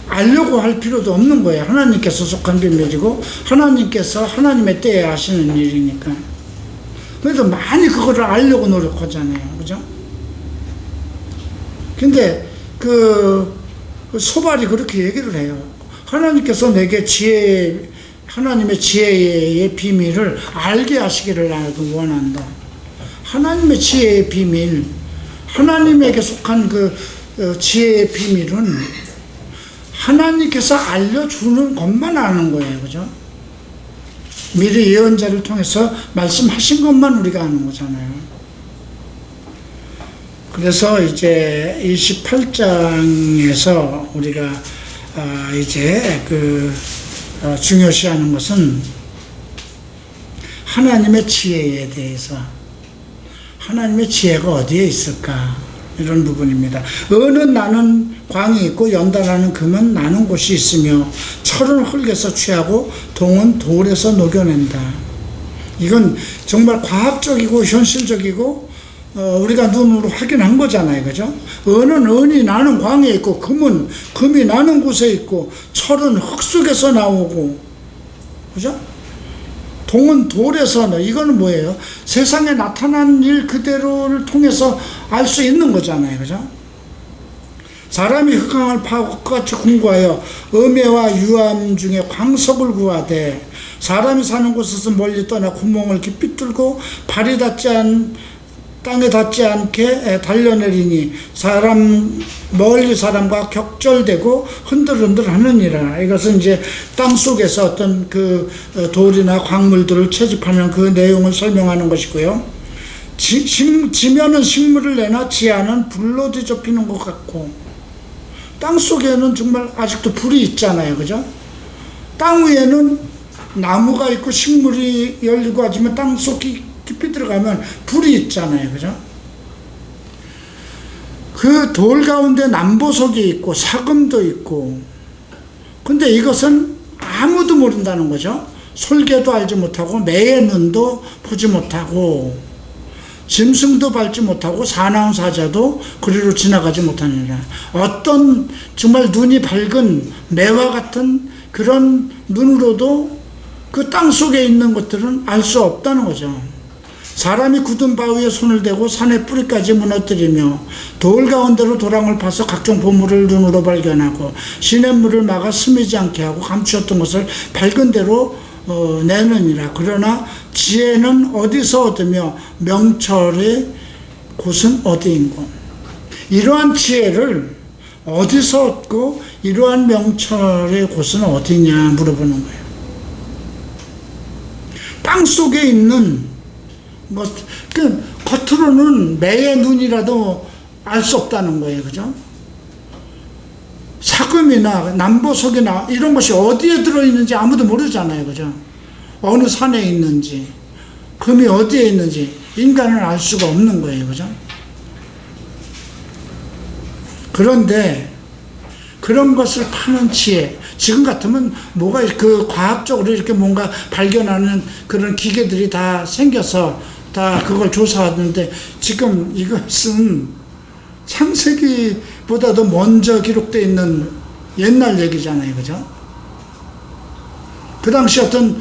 Speaker 1: 알려고 할 필요도 없는 거예요. 하나님께서 속한 비밀이고, 하나님께서 하나님의 때에 하시는 일이니까. 그래도 많이 그거를 알려고 노력하잖아요. 그죠? 근데, 소발이 그렇게 얘기를 해요. 하나님께서 내게 하나님의 지혜의 비밀을 알게 하시기를 원한다. 하나님의 지혜의 비밀, 하나님에게 속한 그 지혜의 비밀은 하나님께서 알려주는 것만 아는 거예요. 그죠? 미리 예언자를 통해서 말씀하신 것만 우리가 아는 거잖아요. 그래서 이제 28장에서 우리가 이제 중요시하는 것은 하나님의 지혜에 대해서, 하나님의 지혜가 어디에 있을까, 이런 부분입니다. 은은 나는 광이 있고 연단하는 금은 나는 곳이 있으며 철은 흙에서 취하고 동은 돌에서 녹여낸다. 이건 정말 과학적이고 현실적이고 우리가 눈으로 확인한 거잖아요. 그죠? 은은 은이 나는 광에 있고 금은 금이 나는 곳에 있고 철은 흙 속에서 나오고, 그죠? 동은 돌에서, 이거는 뭐예요? 세상에 나타난 일 그대로를 통해서 알 수 있는 거잖아요. 그죠? 사람이 흑암을 파고같이 궁구하여 음해와 유암 중에 광석을 구하되 사람이 사는 곳에서 멀리 떠나 구멍을 깊이 뚫고 발이 땅에 닿지 않게 달려내리니 멀리 사람과 격절되고 흔들흔들 하느니라. 이것은 이제 땅 속에서 어떤 그 돌이나 광물들을 채집하는 그 내용을 설명하는 것이고요. 지면은 식물을 내나 지하는 불로 뒤덮이는 것 같고, 땅 속에는 정말 아직도 불이 있잖아요. 그죠? 땅 위에는 나무가 있고 식물이 열리고 하지만 땅 속 깊이 들어가면 불이 있잖아요. 그죠? 그 돌 가운데 남보석이 있고 사금도 있고, 근데 이것은 아무도 모른다는 거죠. 솔개도 알지 못하고 매의 눈도 보지 못하고 짐승도 밟지 못하고 사나운 사자도 그리로 지나가지 못하느니라. 어떤 정말 눈이 밝은 매와 같은 그런 눈으로도 그 땅 속에 있는 것들은 알 수 없다는 거죠. 사람이 굳은 바위에 손을 대고 산의 뿌리까지 무너뜨리며 돌 가운데로 도랑을 파서 각종 보물을 눈으로 발견하고 시냇물을 막아 스미지 않게 하고 감추었던 것을 밝은 대로 내느니라. 그러나 지혜는 어디서 얻으며 명철의 곳은 어디인고. 이러한 지혜를 어디서 얻고 이러한 명철의 곳은 어디냐 물어보는 거예요. 땅 속에 있는 겉으로는 매의 눈이라도 알 수 없다는 거예요. 그죠? 사금이나 남보석이나 이런 것이 어디에 들어있는지 아무도 모르잖아요. 그죠? 어느 산에 있는지, 금이 어디에 있는지 인간은 알 수가 없는 거예요. 그죠? 그런데 그런 것을 파는 지혜, 지금 같으면 뭐가 과학적으로 이렇게 뭔가 발견하는 그런 기계들이 다 생겨서 다 그걸 조사하는데, 지금 이것은 창세기보다도 먼저 기록되어 있는 옛날 얘기잖아요. 그죠? 그 당시 어떤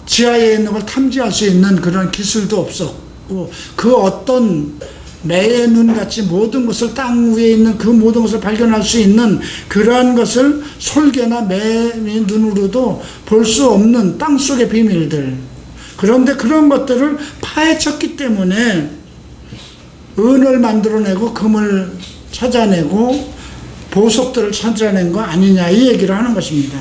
Speaker 1: 지하에 있는 걸 탐지할 수 있는 그런 기술도 없었고, 그 어떤 매의 눈같이 모든 것을 땅 위에 있는 그 모든 것을 발견할 수 있는 그러한 것을 솔개나 매의 눈으로도 볼 수 없는 땅 속의 비밀들, 그런데 그런 것들을 파헤쳤기 때문에 은을 만들어내고 금을 찾아내고 보석들을 찾아낸 거 아니냐, 이 얘기를 하는 것입니다.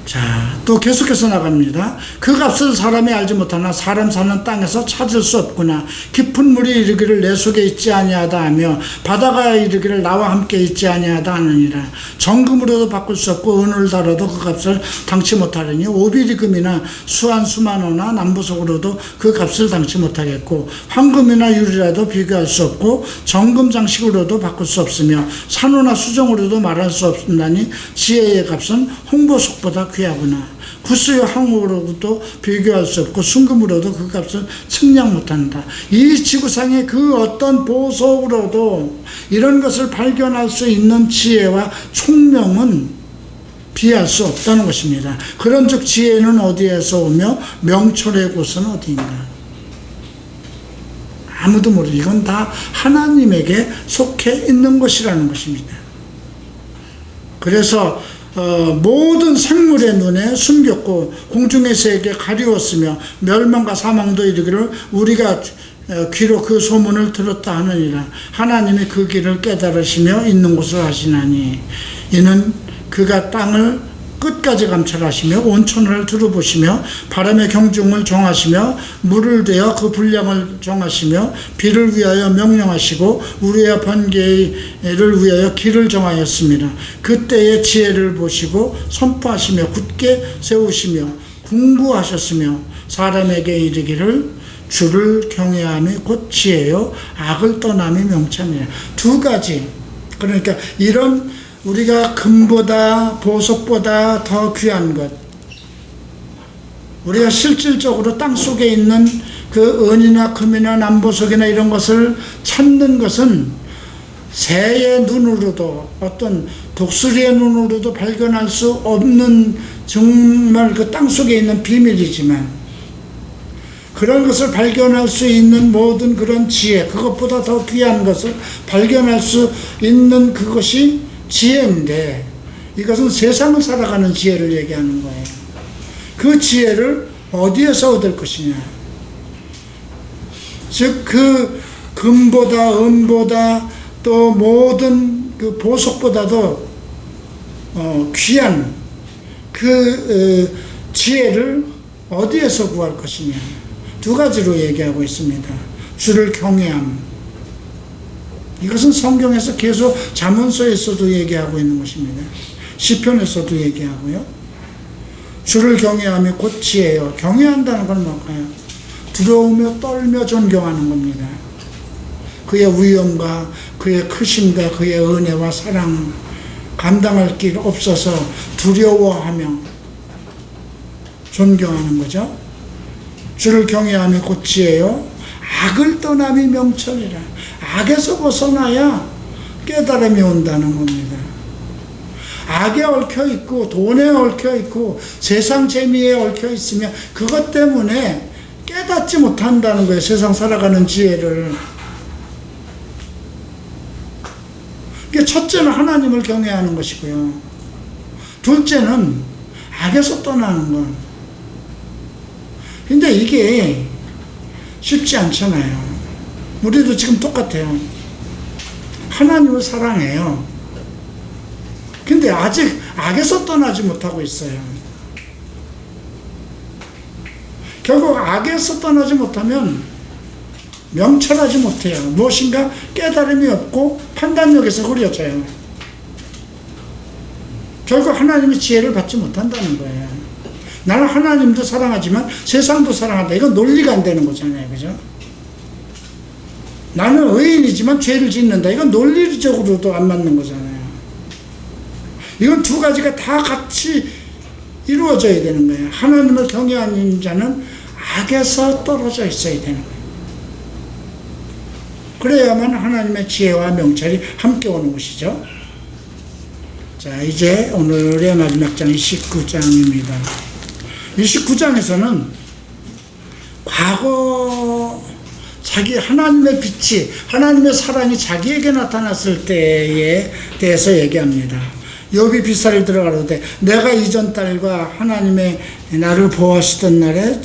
Speaker 1: 자, 또 계속해서 나갑니다. 그 값을 사람이 알지 못하나 사람 사는 땅에서 찾을 수 없구나. 깊은 물이 이르기를 내 속에 있지 아니하다 하며 바다가 이르기를 나와 함께 있지 아니하다 하느니라. 정금으로도 바꿀 수 없고 은을 달아도 그 값을 당치 못하리니 오비리금이나 수한 수만호나 남보석으로도 그 값을 당치 못하겠고 황금이나 유리라도 비교할 수 없고 정금 장식으로도 바꿀 수 없으며 산호나 수정으로도 말할 수 없나니 지혜의 값은 홍보석보다 귀하구나. 구스의 항우로도 비교할 수 없고 순금으로도 그 값을 측량 못한다. 이 지구상의 그 어떤 보석으로도 이런 것을 발견할 수 있는 지혜와 총명은 비할 수 없다는 것입니다. 그런즉 지혜는 어디에서 오며 명철의 곳은 어디인가. 아무도 모르고 이건 다 하나님에게 속해 있는 것이라는 것입니다. 그래서 모든 생물의 눈에 숨겼고 공중에서에게 가리웠으며 멸망과 사망도 이르기를 우리가 귀로 그 소문을 들었다 하느니라. 하나님이 그 길을 깨달으시며 있는 곳을 아시나니 이는 그가 땅을 끝까지 감찰하시며 온천을 두루보시며 바람의 경중을 정하시며 물을 대어 그 분량을 정하시며 비를 위하여 명령하시고 우리의 번개를 위하여 길을 정하였습니다. 그때의 지혜를 보시고 선포하시며 굳게 세우시며 궁구하셨으며 사람에게 이르기를 주를 경외함이 곧 지혜요 악을 떠남이 명철이라. 두 가지. 그러니까 이런 우리가 금보다 보석보다 더 귀한 것, 우리가 실질적으로 땅속에 있는 그 은이나 금이나 남보석이나 이런 것을 찾는 것은 새의 눈으로도 어떤 독수리의 눈으로도 발견할 수 없는 정말 그 땅속에 있는 비밀이지만 그런 것을 발견할 수 있는 모든 그런 지혜, 그것보다 더 귀한 것을 발견할 수 있는 그것이 지혜인데 이것은 세상을 살아가는 지혜를 얘기하는 거예요. 그 지혜를 어디에서 얻을 것이냐. 즉 그 금보다 은보다 또 모든 그 보석보다도 귀한 그 지혜를 어디에서 구할 것이냐. 두 가지로 얘기하고 있습니다. 주를 경외함. 이것은 성경에서 계속 잠언서에서도 얘기하고 있는 것입니다. 시편에서도 얘기하고요. 주를 경외함이 곧 지혜요. 경외한다는 건 뭘까요? 두려우며 떨며 존경하는 겁니다. 그의 위엄과 그의 크심과 그의 은혜와 사랑 감당할 길 없어서 두려워하며 존경하는 거죠. 주를 경외함이 곧 지혜요 악을 떠남이 명철이라. 악에서 벗어나야 깨달음이 온다는 겁니다. 악에 얽혀 있고 돈에 얽혀 있고 세상 재미에 얽혀 있으면 그것 때문에 깨닫지 못한다는 거예요. 세상 살아가는 지혜를. 첫째는 하나님을 경외하는 것이고요. 둘째는 악에서 떠나는 것. 근데 이게 쉽지 않잖아요. 우리도 지금 똑같아요. 하나님을 사랑해요. 근데 아직 악에서 떠나지 못하고 있어요. 결국 악에서 떠나지 못하면 명철하지 못해요. 무엇인가 깨달음이 없고 판단력에서 흐려져요. 결국 하나님의 지혜를 받지 못한다는 거예요. 나는 하나님도 사랑하지만 세상도 사랑한다. 이건 논리가 안 되는 거잖아요. 그죠? 나는 의인이지만 죄를 짓는다. 이건 논리적으로도 안 맞는 거잖아요. 이건 두 가지가 다 같이 이루어져야 되는 거예요. 하나님을 경외하는 자는 악에서 떨어져 있어야 되는 거예요. 그래야만 하나님의 지혜와 명철이 함께 오는 것이죠. 자, 이제 오늘의 마지막 장이 19장입니다. 29장에서는 과거 자기 하나님의 빛이, 하나님의 사랑이 자기에게 나타났을 때에 대해서 얘기합니다. 욥이 비사를 들어가로되 내가 이전 딸과 하나님의 나를 보호하시던 날에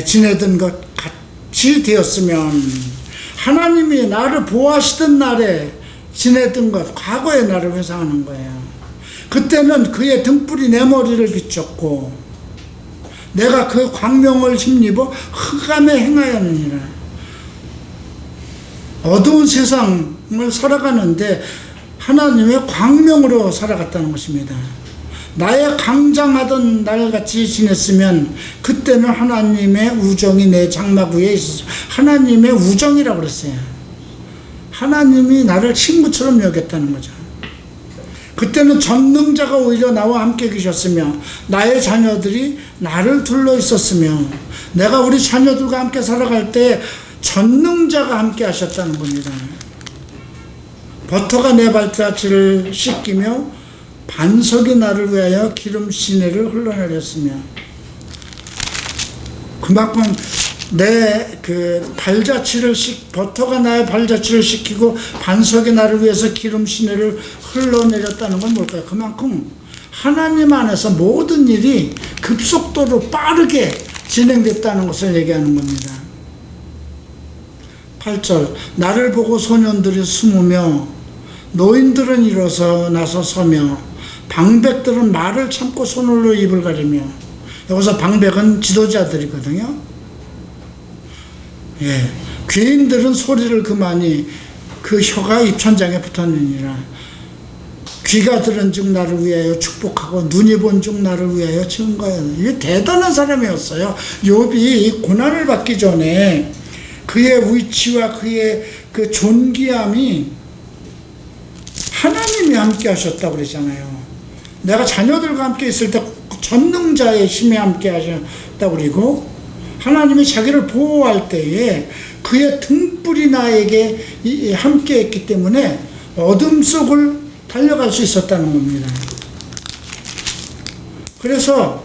Speaker 1: 지내던 것 같이 되었으면, 하나님이 나를 보호하시던 날에 지내던 것, 과거의 나를 회상하는 거예요. 그때는 그의 등불이 내 머리를 비췄고 내가 그 광명을 힘입어 흑암에 행하였느니라. 어두운 세상을 살아가는데 하나님의 광명으로 살아갔다는 것입니다. 나의 강장하던 날같이 지냈으면 그때는 하나님의 우정이 내 장막 위에 있었어. 하나님의 우정이라고 그랬어요. 하나님이 나를 친구처럼 여겼다는 거죠. 그때는 전능자가 오히려 나와 함께 계셨으며 나의 자녀들이 나를 둘러 있었으며 내가 우리 자녀들과 함께 살아갈 때 전능자가 함께 하셨다는 겁니다. 버터가 내 발자취를 씻기며 반석이 나를 위하여 기름 시내를 흘러내렸으며, 그만큼 내 그 발자취를 버터가 나의 발자취를 씻기고 반석이 나를 위해서 기름 시내를 흘러내렸다는 건 뭘까요? 그만큼 하나님 안에서 모든 일이 급속도로 빠르게 진행됐다는 것을 얘기하는 겁니다. 8절 나를 보고 소년들이 숨으며 노인들은 일어서 나서 서며 방백들은 말을 참고 손으로 입을 가리며, 여기서 방백은 지도자들이거든요. 예, 귀인들은 소리를 그만이 그 혀가 입천장에 붙었느니라. 귀가 들은 즉 나를 위하여 축복하고 눈이 본 즉 나를 위하여 증거하여. 이게 대단한 사람이었어요. 욥이 고난을 받기 전에 그의 위치와 그의 그 존귀함이 하나님이 함께 하셨다고 그러잖아요. 내가 자녀들과 함께 있을 때 전능자의 힘이 함께 하셨다고 그러고, 하나님이 자기를 보호할 때에 그의 등불이 나에게 함께 했기 때문에 어둠 속을 달려갈 수 있었다는 겁니다. 그래서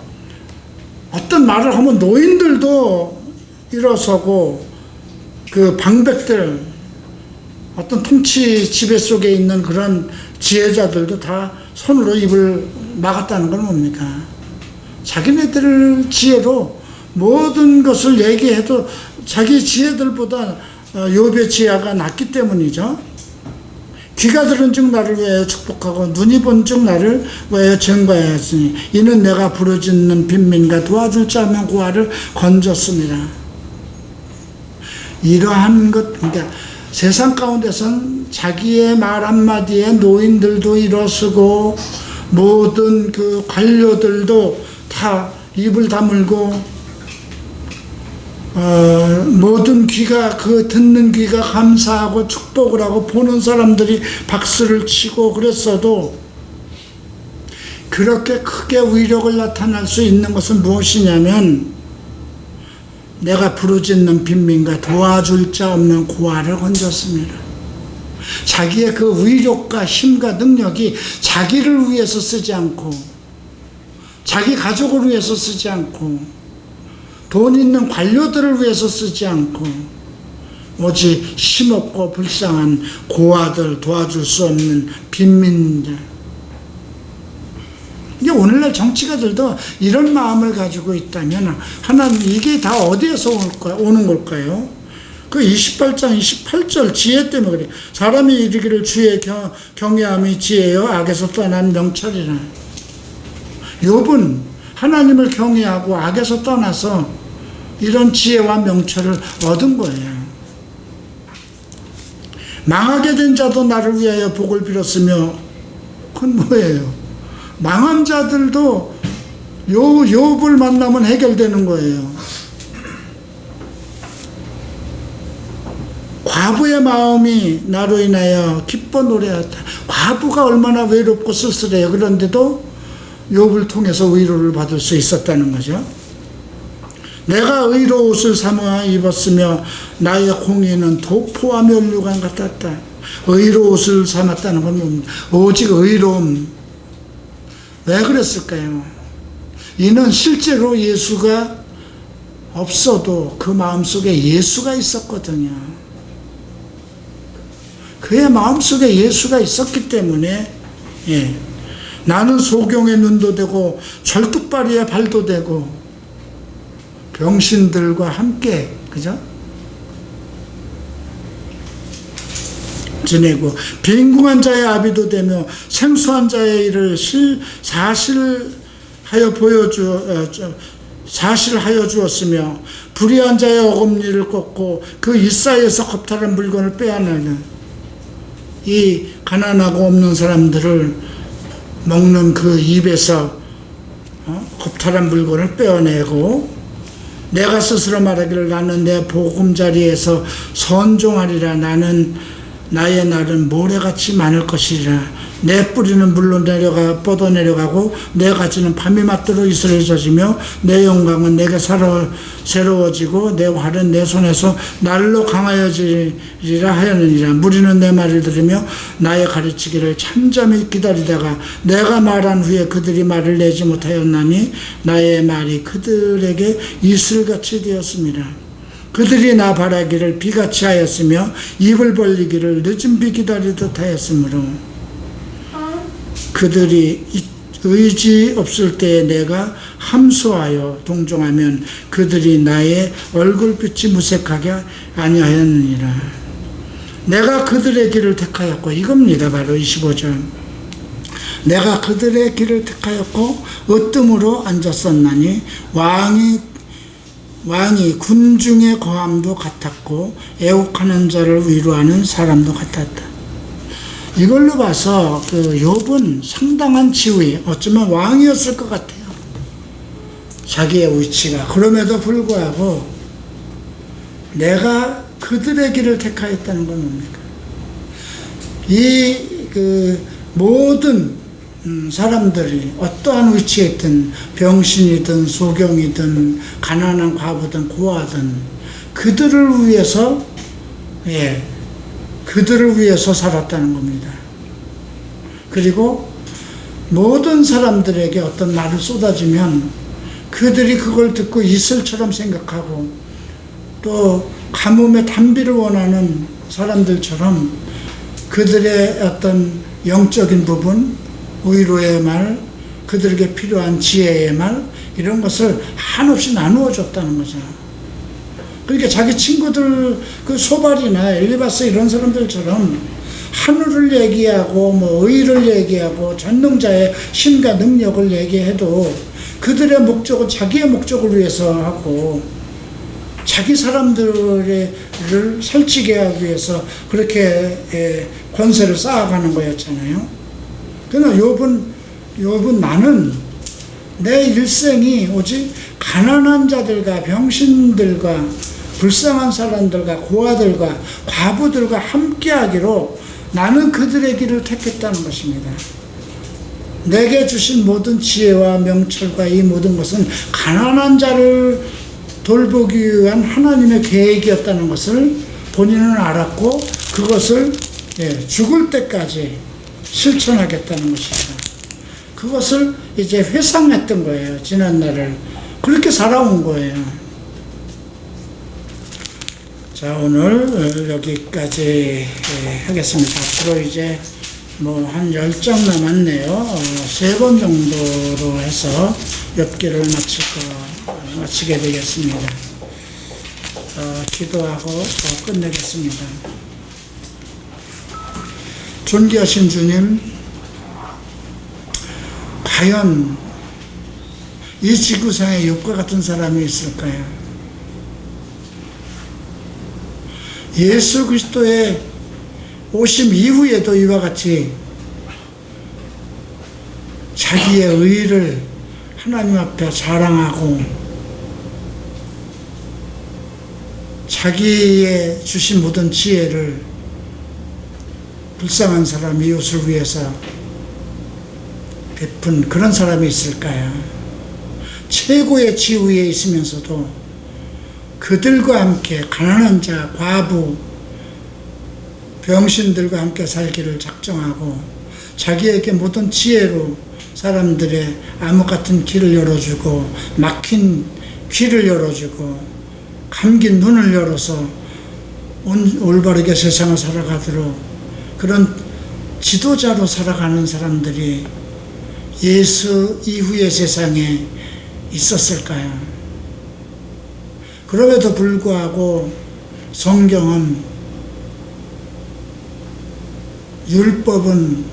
Speaker 1: 어떤 말을 하면 노인들도 일어서고, 그 방백들, 어떤 통치 지배 속에 있는 그런 지혜자들도 다 손으로 입을 막았다는 건 뭡니까? 자기네들 지혜로 모든 것을 얘기해도 자기 지혜들보다 욥의 지혜가 낫기 때문이죠. 귀가 들은 즉 나를 위하여 축복하고 눈이 본 즉 나를 위하여 증거하였으니 이는 내가 부르짖는 빈민과 도와줄 자 하면 고아를 건졌습니다. 이러한 것, 그러니까 세상 가운데선 자기의 말 한마디에 노인들도 일어서고 모든 그 관료들도 다 입을 다물고, 모든 귀가, 그 듣는 귀가 감사하고 축복을 하고 보는 사람들이 박수를 치고 그랬어도, 그렇게 크게 위력을 나타날 수 있는 것은 무엇이냐면 내가 부르짖는 빈민과 도와줄 자 없는 고아를 건졌습니다. 자기의 그 위력과 힘과 능력이 자기를 위해서 쓰지 않고, 자기 가족을 위해서 쓰지 않고, 돈 있는 관료들을 위해서 쓰지 않고, 오직 힘없고 불쌍한 고아들, 도와줄 수 없는 빈민들. 이게 오늘날 정치가들도 이런 마음을 가지고 있다면 하나님 이게 다 어디에서 오는 걸까요? 그 28장 28절 지혜 때문에 그래. 사람이 이르기를 주의 경외함이 지혜요 악에서 떠난 명철이라. 욥은 하나님을 경외하고 악에서 떠나서 이런 지혜와 명철을 얻은 거예요. 망하게 된 자도 나를 위하여 복을 빌었으며, 그건 뭐예요? 망한 자들도 욥을 만나면 해결되는 거예요. 과부의 마음이 나로 인하여 기뻐 노래하다. 과부가 얼마나 외롭고 쓸쓸해요. 그런데도 욥을 통해서 위로를 받을 수 있었다는 거죠. 내가 의로 옷을 삼아 입었으며 나의 공의는 도포와 면류관 같았다. 의로 옷을 삼았다는 건 뭡니까? 오직 의로움. 왜 그랬을까요? 이는 실제로 예수가 없어도 그 마음속에 예수가 있었거든요. 그의 마음속에 예수가 있었기 때문에, 예, 나는 소경의 눈도 되고 절뚝발이의 발도 되고 병신들과 함께, 그죠? 지내고 빈궁한 자의 아비도 되며 생수한 자의 일을 사실하여 주었으며 불의한 자의 어금니를 꺾고 그 이사에서 겁탈한 물건을 빼앗는, 이 가난하고 없는 사람들을 먹는 그 입에서 겁탈한 물건을 빼어내고, 내가 스스로 말하기를 나는 내 보금자리에서 선종하리라. 나의 날은 모래같이 많을 것이라. 내 뿌리는 물로 뻗어 내려가고 내 가지는 밤이 맞도록 이슬을 젖으며 내 영광은 내게 새로워지고 내 활은 내 손에서 날로 강하여지리라 하였느니라. 무리는 내 말을 들으며 나의 가르치기를 잠잠히 기다리다가 내가 말한 후에 그들이 말을 내지 못하였나니 나의 말이 그들에게 이슬같이 되었습니다. 그들이 나 바라기를 비같이 하였으며 입을 벌리기를 늦은 비 기다리듯 하였으므로 그들이 의지 없을 때에 내가 함수하여 동정하면 그들이 나의 얼굴빛이 무색하게 아니하였느니라. 내가 그들의 길을 택하였고, 이겁니다. 바로 25절. 내가 그들의 길을 택하였고 어뜸으로 앉았었나니 왕이 군중의 거함도 같았고 애국하는 자를 위로하는 사람도 같았다. 이걸로 봐서 그 욥은 상당한 지위, 어쩌면 왕이었을 것 같아요. 자기의 위치가. 그럼에도 불구하고 내가 그들의 길을 택하였다는 건 뭡니까? 모든 사람들이 어떠한 위치에 있든 병신이든 소경이든 가난한 과부든 고아든 그들을 위해서 살았다는 겁니다. 그리고 모든 사람들에게 어떤 말을 쏟아지면 그들이 그걸 듣고 이슬처럼 생각하고 또 가뭄에 단비를 원하는 사람들처럼 그들의 어떤 영적인 부분, 위로의 말, 그들에게 필요한 지혜의 말, 이런 것을 한없이 나누어 줬다는 거죠. 그러니까 자기 친구들, 그 소발이나 엘리바스 이런 사람들처럼 하늘을 얘기하고 의를 얘기하고 전능자의 신과 능력을 얘기해도 그들의 목적은 자기의 목적을 위해서 하고 자기 사람들을 살찌게 하기 위해서 그렇게 권세를 쌓아가는 거였잖아요. 그러나 욥은 나는 내 일생이 오직 가난한 자들과 병신들과 불쌍한 사람들과 고아들과 과부들과 함께하기로 나는 그들의 길을 택했다는 것입니다. 내게 주신 모든 지혜와 명철과 이 모든 것은 가난한 자를 돌보기 위한 하나님의 계획이었다는 것을 본인은 알았고 그것을 죽을 때까지 실천하겠다는 것입니다. 그것을 이제 회상했던 거예요. 지난날을. 그렇게 살아온 거예요. 자, 오늘 여기까지 하겠습니다. 앞으로 이제 한 10장 남았네요. 3번 정도로 해서 욥기를 마치게 되겠습니다. 기도하고 끝내겠습니다. 존귀하신 주님, 과연 이 지구상에 욥과 같은 사람이 있을까요? 예수 그리스도의 오심 이후에도 이와 같이 자기의 의를 하나님 앞에 자랑하고 자기의 주신 모든 지혜를 불쌍한 사람 이웃을 위해서 베푼 그런 사람이 있을까요? 최고의 지위에 있으면서도 그들과 함께 가난한 자, 과부, 병신들과 함께 살기를 작정하고 자기에게 모든 지혜로 사람들의 암흑 같은 길을 열어주고 막힌 귀를 열어주고 감긴 눈을 열어서 올바르게 세상을 살아가도록 그런 지도자로 살아가는 사람들이 예수 이후의 세상에 있었을까요? 그럼에도 불구하고 성경은 율법은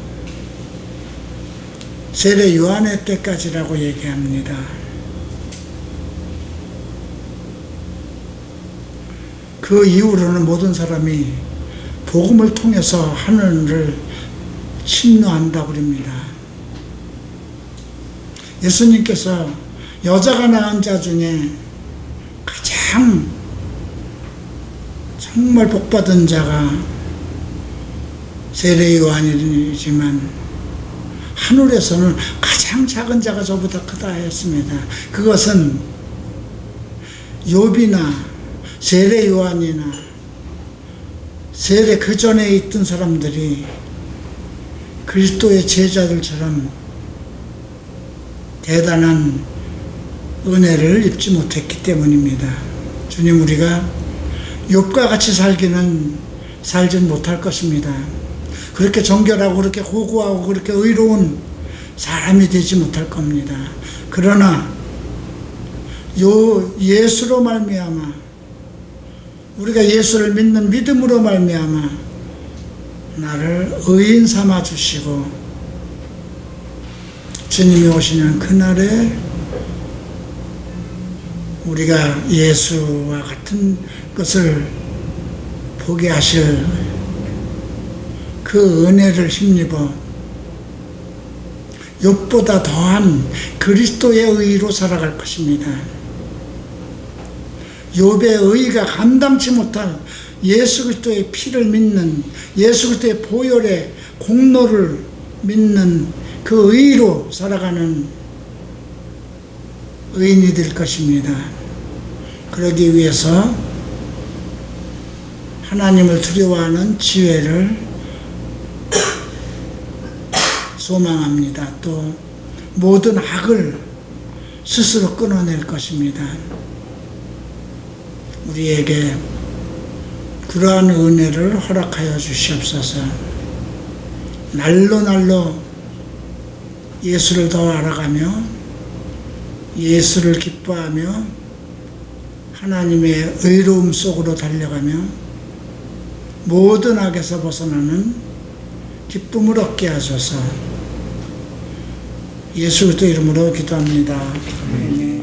Speaker 1: 세례 요한의 때까지라고 얘기합니다. 그 이후로는 모든 사람이 복음을 통해서 하늘을 침노한다고 그럽니다. 예수님께서 여자가 낳은 자 중에 가장 정말 복받은 자가 세례 요한이지만 하늘에서는 가장 작은 자가 저보다 크다 했습니다. 그것은 욥이나 세례 요한이나 세례 그 전에 있던 사람들이 그리스도의 제자들처럼 대단한 은혜를 입지 못했기 때문입니다. 주님, 우리가 욥과 같이 살진 못할 것입니다. 그렇게 정결하고 그렇게 고고하고 그렇게 의로운 사람이 되지 못할 겁니다. 그러나 요 예수로 말미암아, 우리가 예수를 믿는 믿음으로 말미암아 나를 의인 삼아 주시고, 주님이 오시는 그날에 우리가 예수와 같은 것을 보게 하실 그 은혜를 힘입어 욥보다 더한 그리스도의 의로 살아갈 것입니다. 욥의 의가 감당치 못할 예수 그리스도의 피를 믿는, 예수 그리스도의 보혈의 공로를 믿는 그 의로 살아가는 의인이 될 것입니다. 그러기 위해서 하나님을 두려워하는 지혜를 소망합니다. 또 모든 악을 스스로 끊어낼 것입니다. 우리에게 그러한 은혜를 허락하여 주시옵소서. 날로 날로 예수를 더 알아가며 예수를 기뻐하며 하나님의 의로움 속으로 달려가며 모든 악에서 벗어나는 기쁨을 얻게 하소서. 예수 그리스도 이름으로 기도합니다. 아멘.